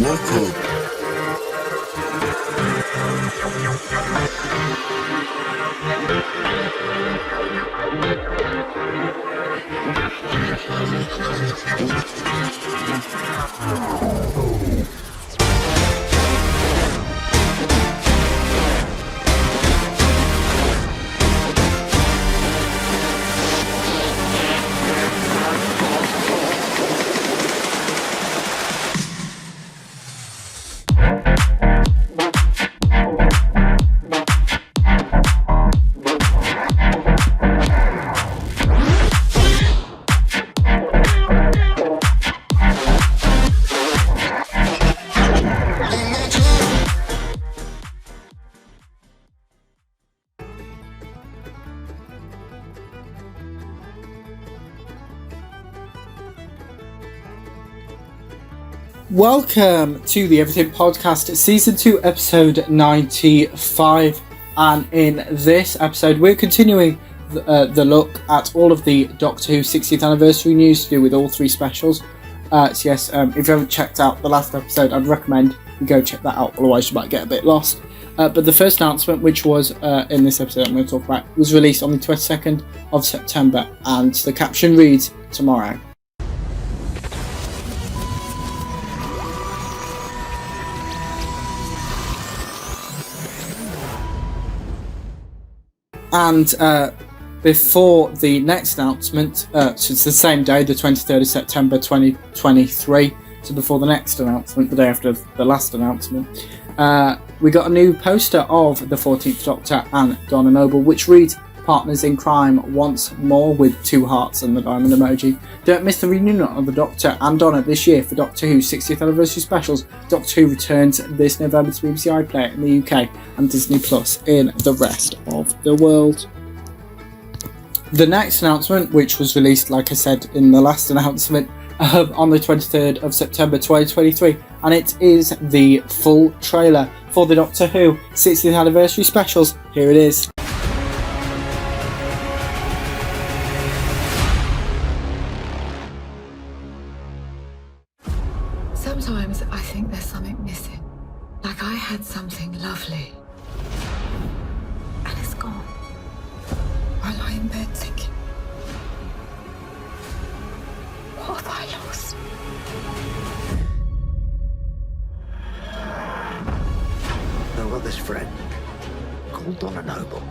Welcome. Welcome to the Everything Podcast, Season 2, Episode 95. And in this episode, we're continuing the look at all of the Doctor Who 60th anniversary news to do with all three specials. If you haven't checked out the last episode, I'd recommend you go check that out, otherwise you might get a bit lost. But the first announcement, which was in this episode I'm going to talk about, was released on the 22nd of September, and the caption reads, "Tomorrow." And before the next announcement, so it's the same day, the 23rd of September 2023, so before the next announcement, the day after the last announcement, we got a new poster of the 14th Doctor and Donna Noble, which reads, "Partners in crime once more," with 2 hearts and the diamond emoji. Don't miss the reunion of the Doctor and Donna this year for Doctor Who 60th anniversary specials. Doctor Who returns this November to BBC iPlayer in the UK and Disney Plus in the rest of the world. The next announcement, which was released, like I said in the last announcement, on the 23rd of September 2023, and it is the full trailer for the Doctor Who 60th anniversary specials. Here it is. Sometimes I think there's something missing. Like I had something lovely. And it's gone. I lie in bed thinking, what have I lost? I've got this friend called Donna Noble.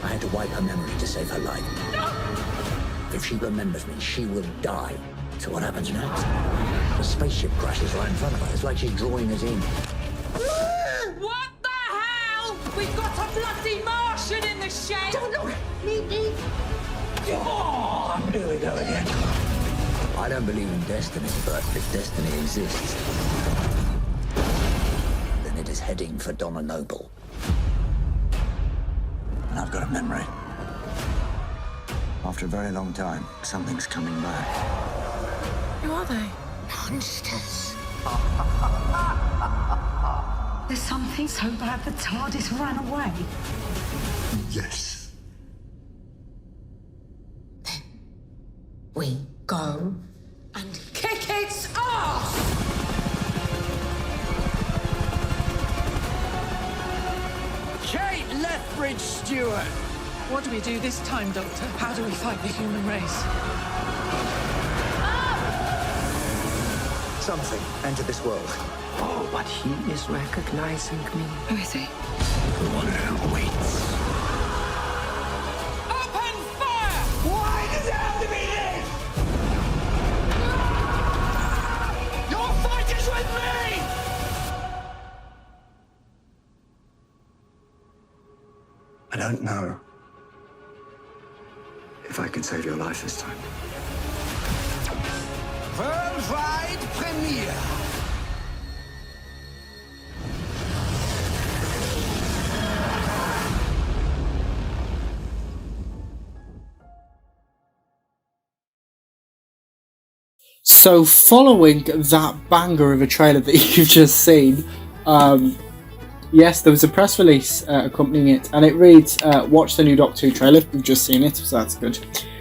I had to wipe her memory to save her life. If she remembers me, she will die. So what happens next? The spaceship crashes right in front of her. It's like she's drawing us in. What the hell? We've got a bloody Martian in the shed! Don't look! Me! Oh, here we go again. I don't believe in destiny, but if destiny exists, then it is heading for Donna Noble. And I've got a memory. After a very long time, something's coming back. Who are they? Monsters. There's something so bad the TARDIS ran away. Yes. We go and kick its ass! Kate Lethbridge Stewart! What do we do this time, Doctor? How do we fight the human race? Something entered this world. Oh, but he is recognizing me. Who is he? The one who waits. Open fire! Why does it have to be this? Your fight is with me! I don't know if I can save your life this time. Worldwide premiere! So following that banger of a trailer that you've just seen, yes, there was a press release accompanying it, and it reads, watch the new Doctor Who trailer. We've just seen it, so that's good.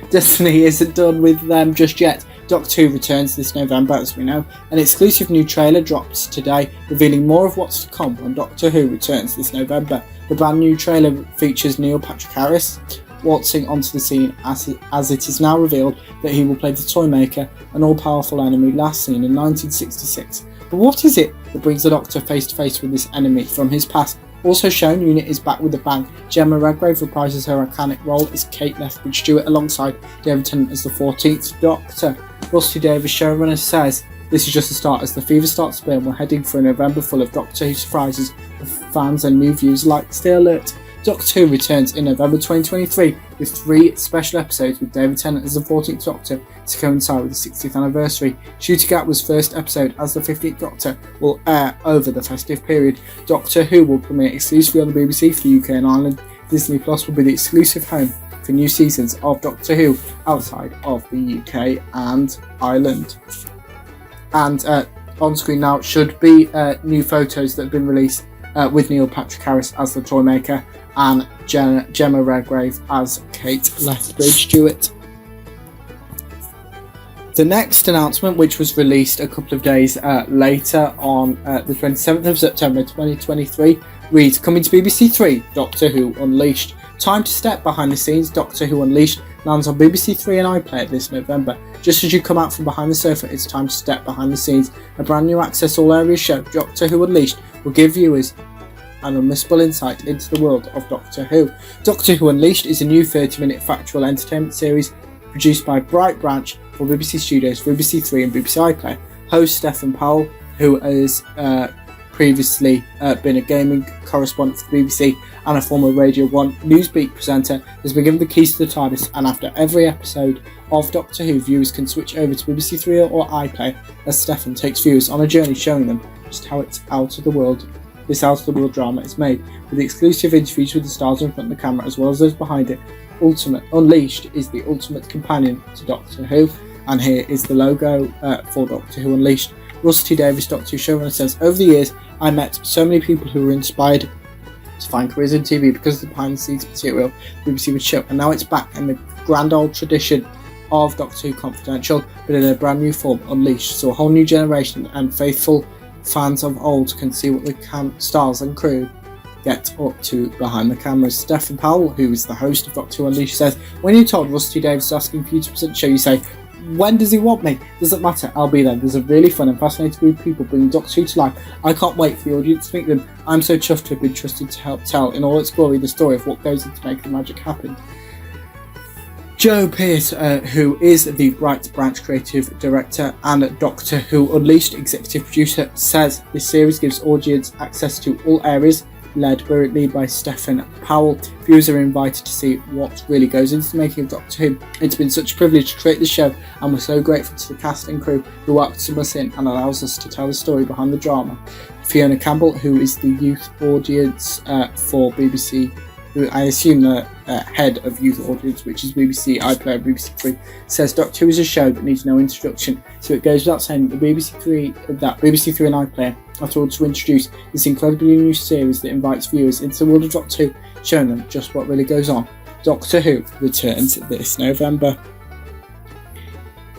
Destiny isn't done with them just yet. Doctor Who returns this November, as we know. An exclusive new trailer drops today, revealing more of what's to come when Doctor Who returns this November. The brand new trailer features Neil Patrick Harris waltzing onto the scene as it is now revealed that he will play the Toymaker, an all-powerful enemy last seen in 1966. But what is it that brings the Doctor face to face with this enemy from his past? Also shown, UNIT is back with a bang. Gemma Redgrave reprises her iconic role as Kate Lethbridge-Stewart alongside David Tennant as the 14th Doctor. Rusty Davies, showrunner, says, "This is just the start. As the fever starts to burn, we're heading for a November full of Doctor Who surprises for fans and new viewers like Stay Alert." Doctor Who returns in November 2023 with 3 special episodes with David Tennant as the 14th Doctor to coincide with the 60th anniversary. Shooting Gatwa's first episode as the 15th Doctor will air over the festive period. Doctor Who will premiere exclusively on the BBC for the UK and Ireland. Disney Plus will be the exclusive home for new seasons of Doctor Who outside of the UK and Ireland. And on screen now should be new photos that have been released with Neil Patrick Harris as the Toymaker and Gemma Redgrave as Kate Lethbridge-Stewart. The next announcement, which was released a couple of days later on the 27th of September 2023, reads, "Coming to BBC 3, Doctor Who Unleashed. Time to step behind the scenes. Doctor Who Unleashed lands on BBC 3 and iPlayer this November. Just as you come out from behind the sofa, it's time to step behind the scenes. A brand new Access All Areas show, Doctor Who Unleashed, will give viewers an unmissable insight into the world of Doctor Who. Doctor Who Unleashed is a new 30-minute factual entertainment series produced by Bright Branch for BBC Studios, BBC 3 and BBC iPlayer. Host Stephen Powell, who has previously been a gaming correspondent for the BBC and a former Radio 1 Newsbeat presenter, has been given the keys to the TARDIS, and after every episode of Doctor Who, viewers can switch over to BBC 3 or iPlayer as Stephen takes viewers on a journey showing them just how this out of the world drama is made, with exclusive interviews with the stars in front of the camera as well as those behind it. Unleashed is the ultimate companion to Doctor Who, and here is the logo for Doctor Who Unleashed. Rusty Davies, Doctor Who showrunner, says, "Over the years, I met so many people who were inspired to find careers in TV because of the behind-the-scenes material BBC would show, and now it's back in the grand old tradition of Doctor Who Confidential, but in a brand new form, Unleashed, so a whole new generation and faithful fans of old can see what the stars and crew get up to behind the cameras." Stephen Powell, who is the host of Doctor Who Unleashed, says, "When you told Rusty Davies asking for you to present the show, you say, 'When does he want me?' Doesn't matter, I'll be there. There's a really fun and fascinating group of people bringing Doctor Who to life. I can't wait for the audience to meet them. I'm so chuffed to have been trusted to help tell in all its glory the story of what goes into making the magic happen." Joe Pearce, who is the Bright Branch creative director and Doctor Who Unleashed executive producer, says this series gives audience access to all areas, led brilliantly by Stephen Powell. Viewers are invited to see what really goes into the making of Doctor Who. It's been such a privilege to create the show, and we're so grateful to the cast and crew who welcome us in and allows us to tell the story behind the drama. Fiona Campbell, who is the youth audience for BBC, who I assume the head of youth audience, which is BBC iPlayer and BBC 3, says Doctor Who is a show that needs no introduction, so it goes without saying that BBC 3 and iPlayer are thrilled to introduce this incredibly new series that invites viewers into the world of Doctor Who, showing them just what really goes on. Doctor Who returns this November.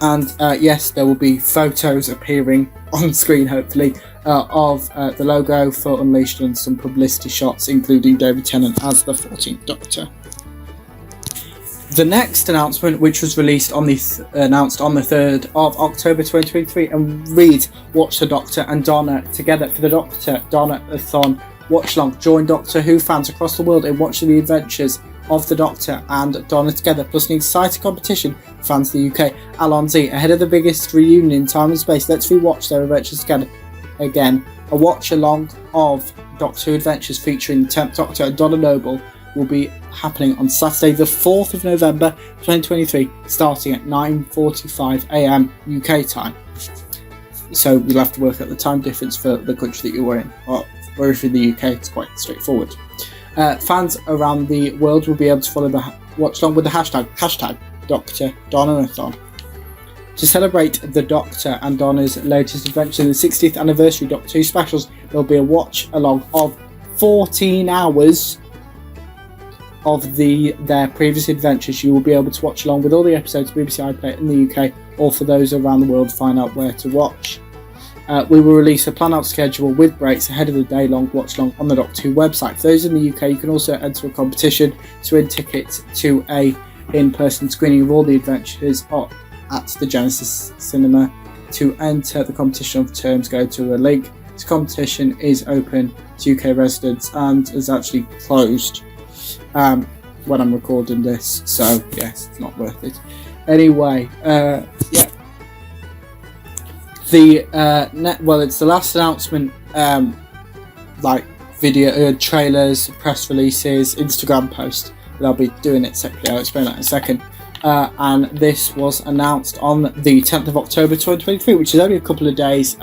And yes, there will be photos appearing on screen, hopefully, of the logo for Unleashed and some publicity shots, including David Tennant as the 14th Doctor. The next announcement, which was released announced on the 3rd of October 2023, and reads, "Watch the Doctor and Donna together for the Doctor Donna-a-thon watch-along. Join Doctor Who fans across the world in watching the adventures of the Doctor and Donna together, plus an exciting competition for fans in the UK. Alonzi, ahead of the biggest reunion in time and space, let's rewatch their adventures together again. A watch-along of Doctor Who adventures featuring the 10th Doctor and Donna Noble will be happening on Saturday the 4th of November 2023, starting at 9:45 AM UK time. So you'll have to work out the time difference for the country that you're in, or if in the UK it's quite straightforward. Fans around the world will be able to follow the watch along with the hashtag Dr. Donna-a-thon. To celebrate the Doctor and Donna's latest adventure in the 60th anniversary Doctor Who specials, there'll be a watch along of 14 hours of their previous adventures. You will be able to watch along with all the episodes of BBC iPlayer in the UK or for those around the world to find out where to watch. We will release a planned out schedule with breaks ahead of the day-long watch-along on the Doctor Who website. For those in the UK, you can also enter a competition to win tickets to a in-person screening of all the adventures at the Genesis Cinema. To enter the competition of terms, go to the link. This competition is open to UK residents and is actually closed when I'm recording this, so yes, it's not worth it. Anyway, it's the last announcement, like video trailers, press releases, Instagram post, but I'll be doing it separately. I'll explain that in a second. And this was announced on the 10th of October 2023, which is only a couple of days.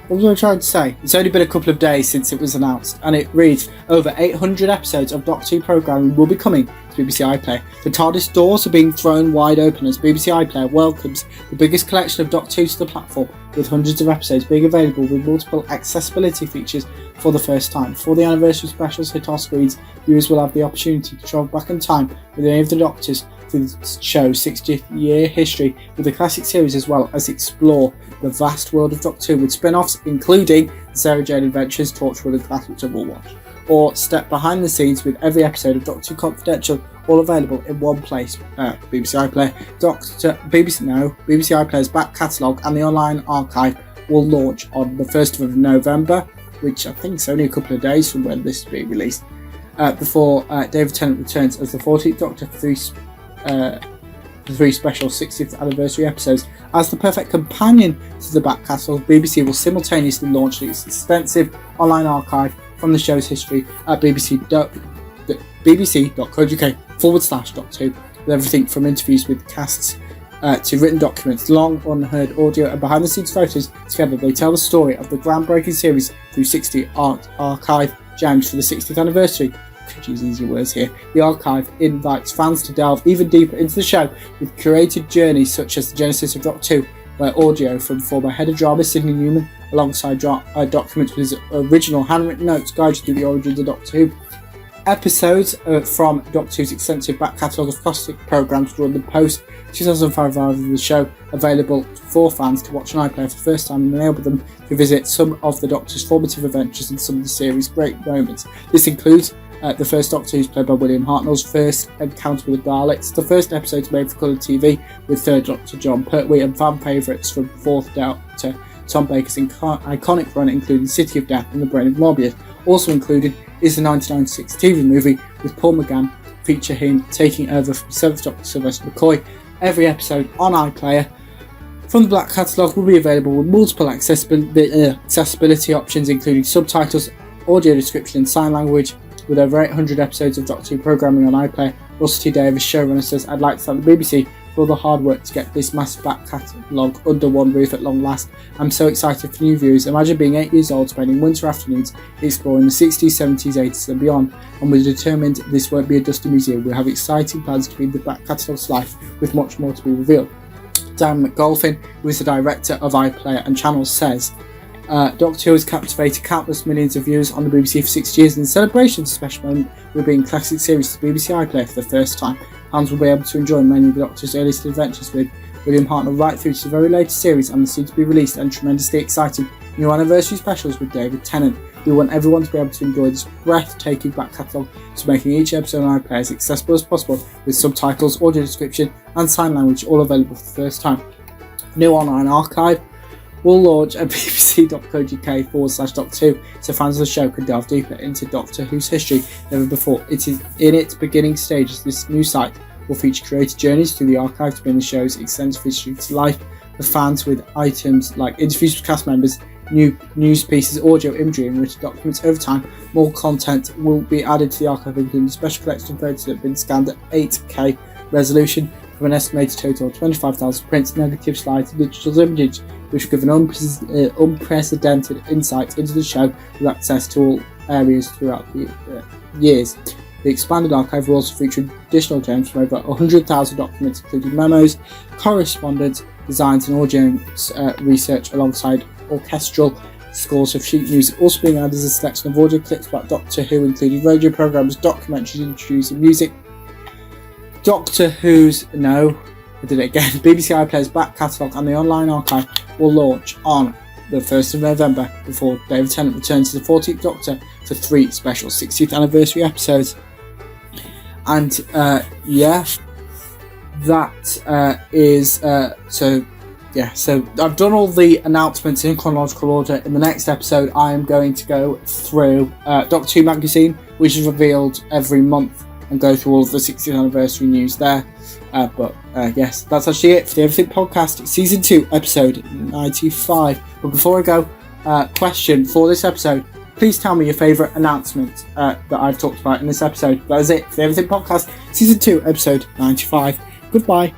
What was I trying to say? It's only been a couple of days since it was announced, and it reads, over 800 episodes of Doctor Who programming will be coming to BBC iPlayer. The TARDIS doors are being thrown wide open as BBC iPlayer welcomes the biggest collection of Doctor Who to the platform, with hundreds of episodes being available with multiple accessibility features for the first time. Before the anniversary specials hit our screens, viewers will have the opportunity to travel back in time with any of the Doctors through the show's 60th year history with the classic series, as well as explore the vast world of Doctor Who with spin-offs including the Sarah Jane Adventures, Torchwood and Classic Double Watch, or step behind the scenes with every episode of Doctor Who Confidential, all available in one place. BBC iPlayer, BBC iPlayer's back catalogue and the online archive will launch on the 1st of November, which I think is only a couple of days from when this is being released, before David Tennant returns as the 14th Doctor for the three special 60th anniversary episodes. As the perfect companion to the back catalogue, BBC will simultaneously launch its extensive online archive from the show's history at bbc.co.uk/Doctor Who, with everything from interviews with casts to written documents, long unheard audio and behind the scenes photos. Together they tell the story of the groundbreaking series through 60 archive gems for the 60th anniversary. Could use easier words here. The archive invites fans to delve even deeper into the show with curated journeys such as the Genesis of Doctor Who, where audio from former head of drama Sidney Newman, alongside documents with his original handwritten notes, guide you through the origins of Doctor Who. Episodes from Doctor Who's extensive back catalogue of classic programmes run the post-2005 revival of the show, available for fans to watch on iPlayer for the first time, and enable them to visit some of the Doctor's formative adventures and some of the series' great moments. This includes the first Doctor Who's played by William Hartnell's first encounter with the Daleks, the first episodes made for colour TV with third Doctor John Pertwee, and fan favourites from fourth Doctor Tom Baker's iconic run, including City of Death and The Brain of Morbius. Also included is the 1996 TV movie with Paul McGann, feature him taking over from 7th Doctor Sylvester McCoy. Every episode on iPlayer from the Black Catalogue will be available with multiple accessibility options, including subtitles, audio description and sign language. With over 800 episodes of Doctor Who programming on iPlayer, Russell T Davies, showrunner, says, "I'd like to thank the BBC for all the hard work to get this massive back catalogue under one roof at long last. I'm so excited for new viewers. Imagine being 8 years old, spending winter afternoons exploring the 60s, 70s, 80s and beyond, and we're determined this won't be a dusty museum. We have exciting plans to bring the back catalogue to life, with much more to be revealed." Dan McGolfin, who is the director of iPlayer and Channels, says, Doctor Who has captivated countless millions of viewers on the BBC for 6 years, and in celebration of the special moment will bring classic series to BBC iPlayer for the first time. Fans will be able to enjoy many of the Doctor's earliest adventures with William Hartnell right through to the very latest series and the soon to be released and tremendously exciting new anniversary specials with David Tennant. We want everyone to be able to enjoy this breathtaking back catalogue, so making each episode on iPlayer as accessible as possible with subtitles, audio description and sign language, all available for the first time. New online archive will launch at bbc.co.uk/Doctor Who, so fans of the show can delve deeper into Doctor Who's history than ever before. It is in its beginning stages. This new site will feature created journeys through the archive to bring the show's extensive history to life for fans, with items like interviews with cast members, new news pieces, audio, imagery and written documents. Over time, more content will be added to the archive, including a special collection of photos that have been scanned at 8K resolution from an estimated total of 25,000 prints, negative slides and digital images, which give an unprecedented insight into the show with access to all areas throughout the years. The expanded archive will also feature additional gems from over 100,000 documents, including memos, correspondence, designs and audio research, alongside orchestral scores of sheet music. Also being added is a selection of audio clips about Doctor Who, including radio programmes, documentaries introducing music Doctor Who's I did it again. BBC iPlayer's back catalogue and the online archive will launch on the 1st of November before David Tennant returns to the 14th Doctor for 3 special 60th anniversary episodes. And that is so I've done all the announcements in chronological order. In the next episode I am going to go through Doctor Who magazine, which is revealed every month, and go through all of the 60th anniversary news there. But yes, that's actually it for the Everything Podcast, Season 2, Episode 95. But before I go, question for this episode: please tell me your favourite announcement that I've talked about in this episode. That is it for the Everything Podcast, Season 2, Episode 95. Goodbye.